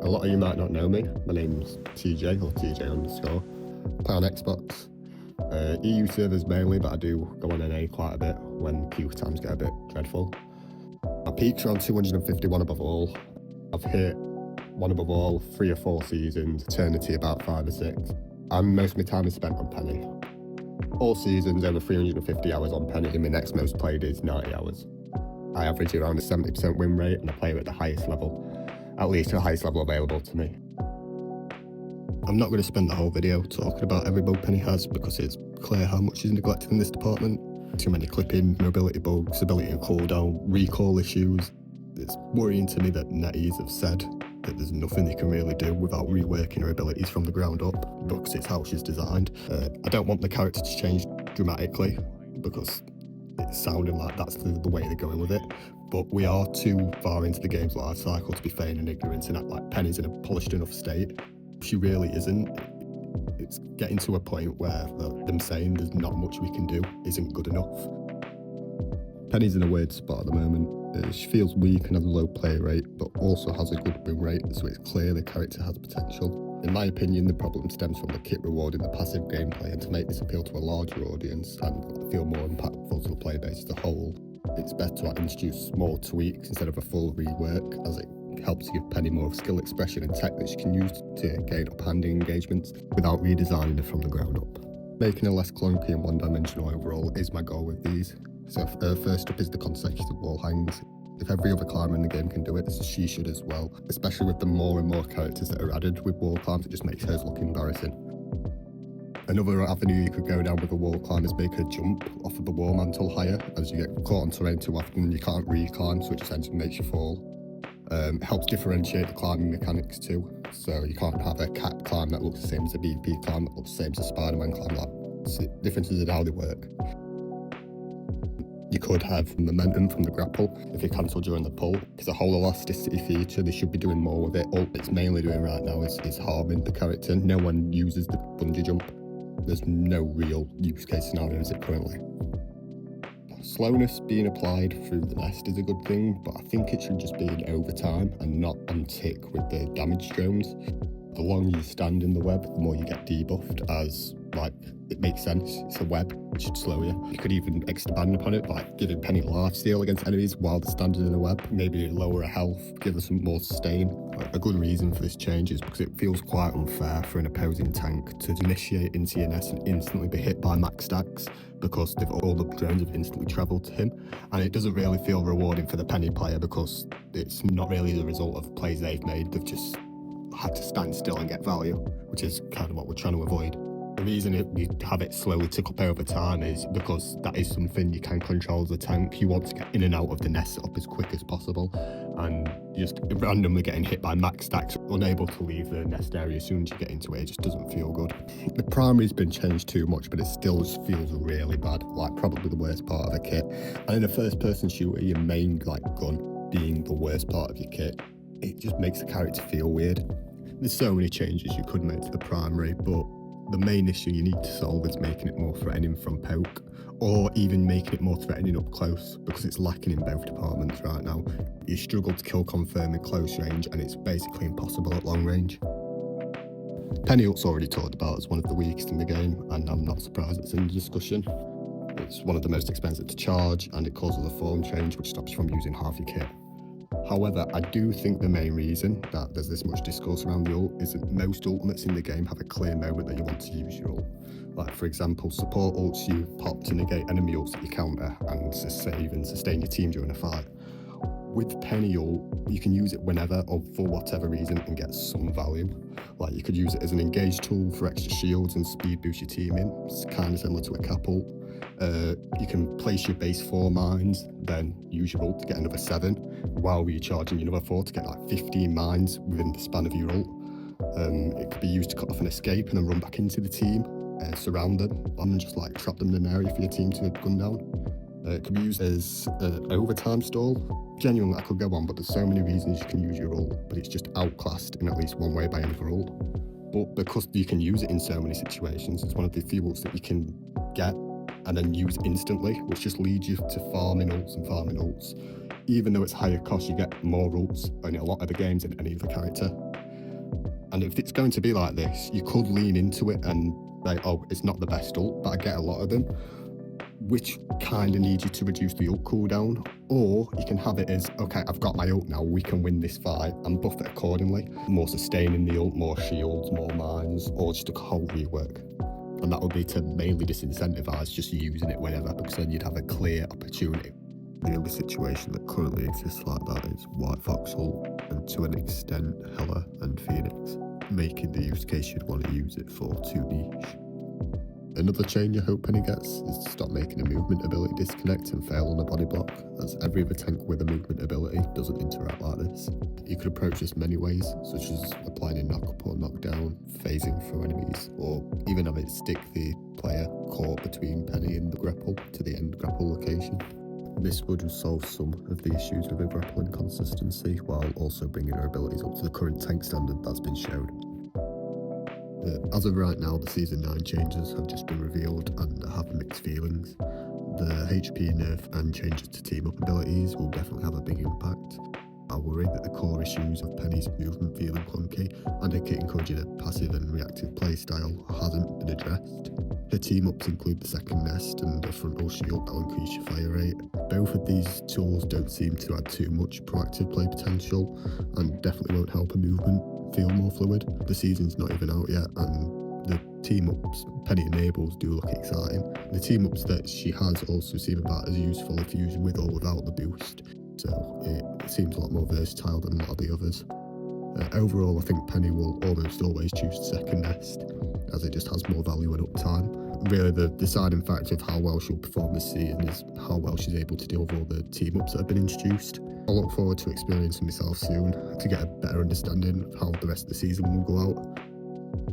A lot of you might not know me. My name's TJ or TJ underscore. Play on Xbox. EU servers mainly, but I do go on NA quite a bit when queue times get a bit dreadful. My peak's around 251 above all. I've hit one above all 3 or 4 seasons, eternity about 5 or 6. And most of my time is spent on Peni. All seasons over 350 hours on Peni, and my next most played is 90 hours. I average around a 70% win rate and I play at the highest level, at least the highest level available to me. I'm not going to spend the whole video talking about every bug Peni has because it's clear how much is neglected in this department. Too many clipping, mobility bugs, ability and cooldown, recall issues. It's worrying to me that NetEase have said that there's nothing they can really do without reworking her abilities from the ground up because it's how she's designed. I don't want the character to change dramatically because it's sounding like that's the way they're going with it, but we are too far into the game's life cycle to be feigning ignorance and act like Peni's in a polished enough state. She really isn't. It's getting to a point where them saying there's not much we can do isn't good enough. Peni's in a weird spot at the moment. She feels weak and has a low play rate, but also has a good win rate, so it's clear the character has potential. In my opinion, the problem stems from the kit rewarding the passive gameplay, and to make this appeal to a larger audience and feel more impactful to the player base as a whole, it's better to introduce small tweaks instead of a full rework, as it helps give Peni more skill expression and tech that she can use to gain up-handing engagements without redesigning her from the ground up. Making her less clunky and one-dimensional overall is my goal with these. So first up is the consecutive wall hangs. If every other climber in the game can do it, she should as well, especially with the more and more characters that are added with wall climbs. It just makes hers look embarrassing. Another avenue you could go down with a wall climb is make her jump off of the wall mantle higher. As you get caught on terrain too often, you can't re-climb, so it essentially makes you fall. Helps differentiate the climbing mechanics too, so you can't have a cat climb that looks the same as a BVP climb that looks the same as a Spider-Man climb. Like, differences in how they work. You could have momentum from the grapple if you cancel during the pull. It's a whole elasticity feature, they should be doing more with it. All it's mainly doing right now is harming the character. No one uses the bungee jump. There's no real use case scenario as it currently. Slowness being applied through the nest is a good thing, but I think it should just be in overtime and not on tick with the damage drones. The longer you stand in the web, the more you get debuffed, as it makes sense, it's a web, it should slow you. You could even expand upon it by giving Peni lifesteal against enemies while they're standing in a web, maybe lower her health, give her some more sustain. A good reason for this change is because it feels quite unfair for an opposing tank to initiate into your nest and instantly be hit by max stacks because all the drones have instantly travelled to him, and it doesn't really feel rewarding for the Peni player because it's not really the result of plays they've made. They've just had to stand still and get value, which is kind of what we're trying to avoid. The reason we have it slowly tick up over time is because that is something you can control as a tank. You want to get in and out of the nest up as quick as possible, and just randomly getting hit by max stacks, unable to leave the nest area as soon as you get into it, it just doesn't feel good. The primary's been changed too much, but it still just feels really bad, like probably the worst part of a kit. And in a first-person shooter, your main gun being the worst part of your kit, it just makes the character feel weird. There's so many changes you could make to the primary, but the main issue you need to solve is making it more threatening from poke, or even making it more threatening up close, because it's lacking in both departments right now. You struggle to kill confirm in close range, and it's basically impossible at long range. Peni Ult's already talked about as one of the weakest in the game, and I'm not surprised it's in the discussion. It's one of the most expensive to charge, and it causes a form change which stops you from using half your kit. However, I do think the main reason that there's this much discourse around the ult is that most ultimates in the game have a clear moment that you want to use your ult. Like, for example, support ults you pop to negate enemy ults that you counter and to save and sustain your team during a fight. With Peni ult, you can use it whenever or for whatever reason and get some value. Like, you could use it as an engage tool for extra shields and speed boost your team in. It's kind of similar to a cap ult. You can place your base 4 mines, then use your ult to get another 7, while recharging your another 4 to get like 15 mines within the span of your ult. It could be used to cut off an escape and then run back into the team, surround them, and just like trap them in an area for your team to gun down. It could be used as an overtime stall. Genuinely, I could go on, but there's so many reasons you can use your ult, but it's just outclassed in at least one way by another ult. But because you can use it in so many situations, it's one of the few ults that you can get and then use instantly, which just leads you to farming ults and farming ults. Even though it's higher cost, you get more ults in a lot of the games than any other character. And if it's going to be like this, you could lean into it and say, oh, it's not the best ult, but I get a lot of them, which kind of needs you to reduce the ult cooldown. Or you can have it as, okay, I've got my ult now, we can win this fight, and buff it accordingly. More sustaining the ult, more shields, more mines, or just a whole rework. And that would be to mainly disincentivize just using it whenever, because then you'd have a clear opportunity. The only situation that currently exists like that is White Fox ult, and to an extent Hela and Phoenix, making the use case you'd want to use it for too niche. Another change I hope Peni gets is to stop making a movement ability disconnect and fail on a body block, as every other tank with a movement ability doesn't interact like this. You could approach this many ways, such as applying a knock up or knockdown, phasing through enemies, or even have it stick the player caught between Peni and the grapple to the end grapple location. This would resolve some of the issues with her grapple inconsistency, while also bringing her abilities up to the current tank standard that's been shown. As of right now, the Season 9 changes have just been revealed and I have mixed feelings. The HP nerf and changes to team up abilities will definitely have a big impact. I worry that the core issues of Peni's movement feeling clunky and her kit encouraging a passive and reactive playstyle hasn't been addressed. Her team ups include the second nest and a frontal shield that will increase your fire rate. Both of these tools don't seem to add too much proactive play potential and definitely won't help her movement feel more fluid. The season's not even out yet, and the team ups Peni enables do look exciting. The team ups that she has also seem about as useful if used with or without the boost, so it seems a lot more versatile than a lot of the others. Overall, I think Peni will almost always choose the second nest, as it just has more value and uptime. Really, the deciding factor of how well she'll perform this season is how well she's able to deal with all the team ups that have been introduced. I look forward to experiencing myself soon to get a better understanding of how the rest of the season will go out.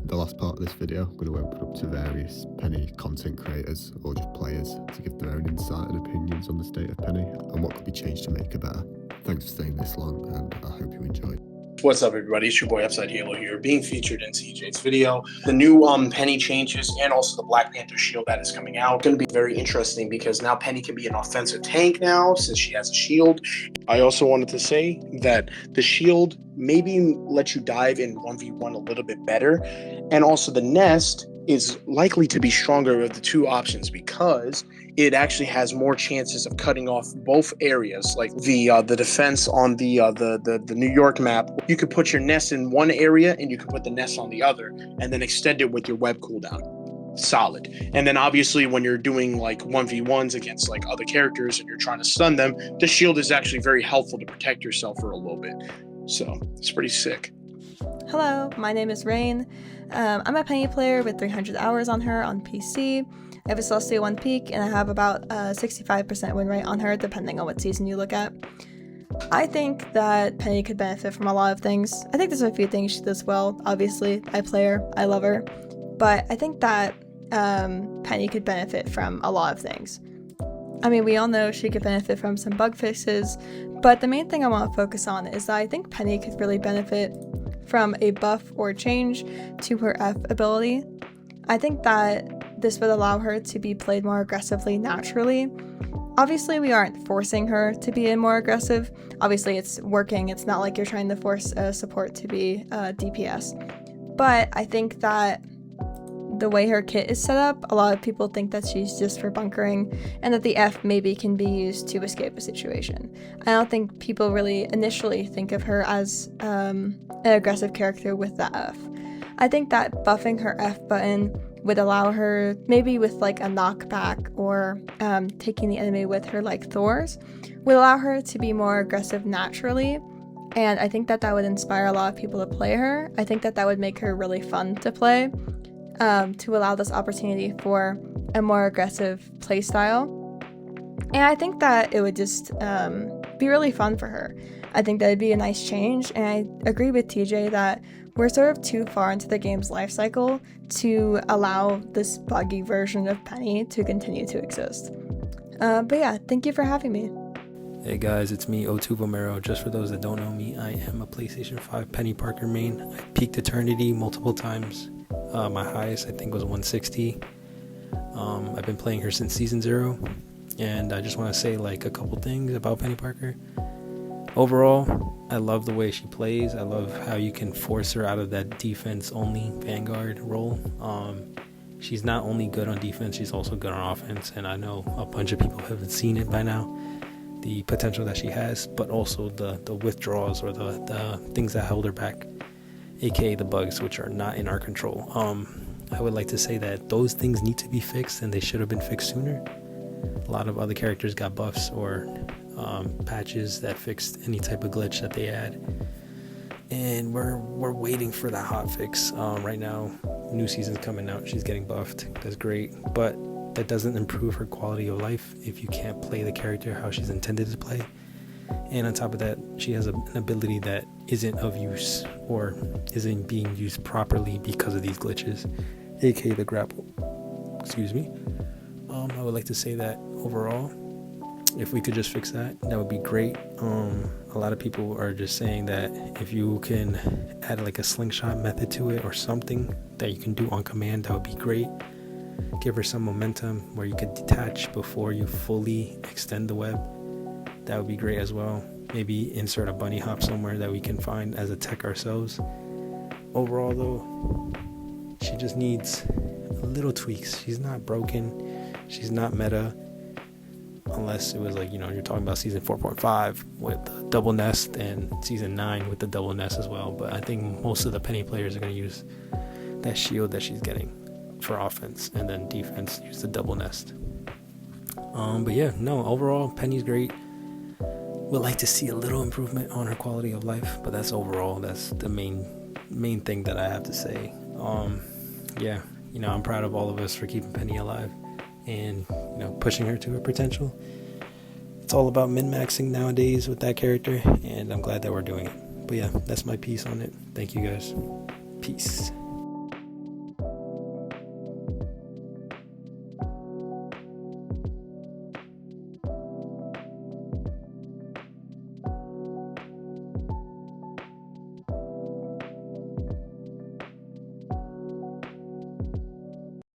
The last part of this video, I'm going to open up to various Peni content creators or just players to give their own insight and opinions on the state of Peni and what could be changed to make her better. Thanks for staying this long, and I hope you enjoyed. What's up, everybody? It's your boy Upside Halo here, being featured in CJ's video. The new Peni changes and also the Black Panther shield that is coming out going to be very interesting because now Peni can be an offensive tank now since she has a shield. I also wanted to say that the shield maybe lets you dive in 1v1 a little bit better, and also the nest is likely to be stronger of the two options because it actually has more chances of cutting off both areas, like the defense on the New York map. You could put your nest in one area and you could put the nest on the other and then extend it with your web cooldown. Solid. And then obviously when you're doing like 1v1s against like other characters and you're trying to stun them, the shield is actually very helpful to protect yourself for a little bit. So it's pretty sick. Hello, my name is Rain. I'm a Peni player with 300 hours on her on PC. I have a Celestia 1 peak, and I have about a 65% win rate on her, depending on what season you look at. I think that Peni could benefit from a lot of things. I think there's a few things she does well. Obviously, I play her, I love her. But I think that Peni could benefit from a lot of things. I mean, we all know she could benefit from some bug fixes, but the main thing I want to focus on is that I think Peni could really benefit from a buff or change to her F ability. I think that this would allow her to be played more aggressively naturally. Obviously, we aren't forcing her to be more aggressive. Obviously, it's working. It's not like you're trying to force a support to be DPS. But I think that the way her kit is set up, a lot of people think that she's just for bunkering and that the F maybe can be used to escape a situation. I don't think people really initially think of her as an aggressive character with the F. I think that buffing her F button would allow her, maybe with like a knockback or taking the enemy with her like Thor's, would allow her to be more aggressive naturally. And I think that that would inspire a lot of people to play her. I think that that would make her really fun to play. To allow this opportunity for a more aggressive playstyle. And I think that it would just be really fun for her. I think that would be a nice change, and I agree with TJ that we're sort of too far into the game's life cycle to allow this buggy version of Peni to continue to exist. But yeah, thank you for having me. Hey guys, it's me, O2 Vomero. Just for those that don't know me, I am a PlayStation 5 Peni Parker main. I peaked Eternity multiple times. My highest, I think, was 160. I've been playing her since Season 0. And I just want to say, like, a couple things about Peni Parker. Overall, I love the way she plays. I love how you can force her out of that defense-only Vanguard role. She's not only good on defense, she's also good on offense. And I know a bunch of people haven't seen it by now, the potential that she has, but also the withdrawals or the things that held her back, aka the bugs, which are not in our control. I would like to say that those things need to be fixed, and they should have been fixed sooner. A lot of other characters got buffs or patches that fixed any type of glitch that they had, and we're waiting for that hot fix. Right now, new season's coming out, she's getting buffed, that's great, but that doesn't improve her quality of life if you can't play the character how she's intended to play. And on top of that, she has an ability that isn't of use or isn't being used properly because of these glitches, aka the grapple. Excuse me. I would like to say that overall, if we could just fix that, that would be great. A lot of people are just saying that if you can add like a slingshot method to it or something that you can do on command, that would be great. Give her some momentum where you could detach before you fully extend the web. That would be great as well. Maybe insert a bunny hop somewhere that we can find as a tech ourselves. Overall though, she just needs little tweaks. She's not broken. She's not meta. Unless it was like, you're talking about season 4.5 with the double nest and season 9 with the double nest as well. But I think most of the Penny players are going to use that shield that she's getting for offense, and then defense use the double nest. But yeah, no, overall Penny's great. Would like to see a little improvement on her quality of life, but that's the main thing that I have to say. Yeah, I'm proud of all of us for keeping Penny alive and pushing her to her potential. It's all about min-maxing nowadays with that character, and I'm glad that we're doing it. But yeah, that's my piece on it. Thank you guys. Peace.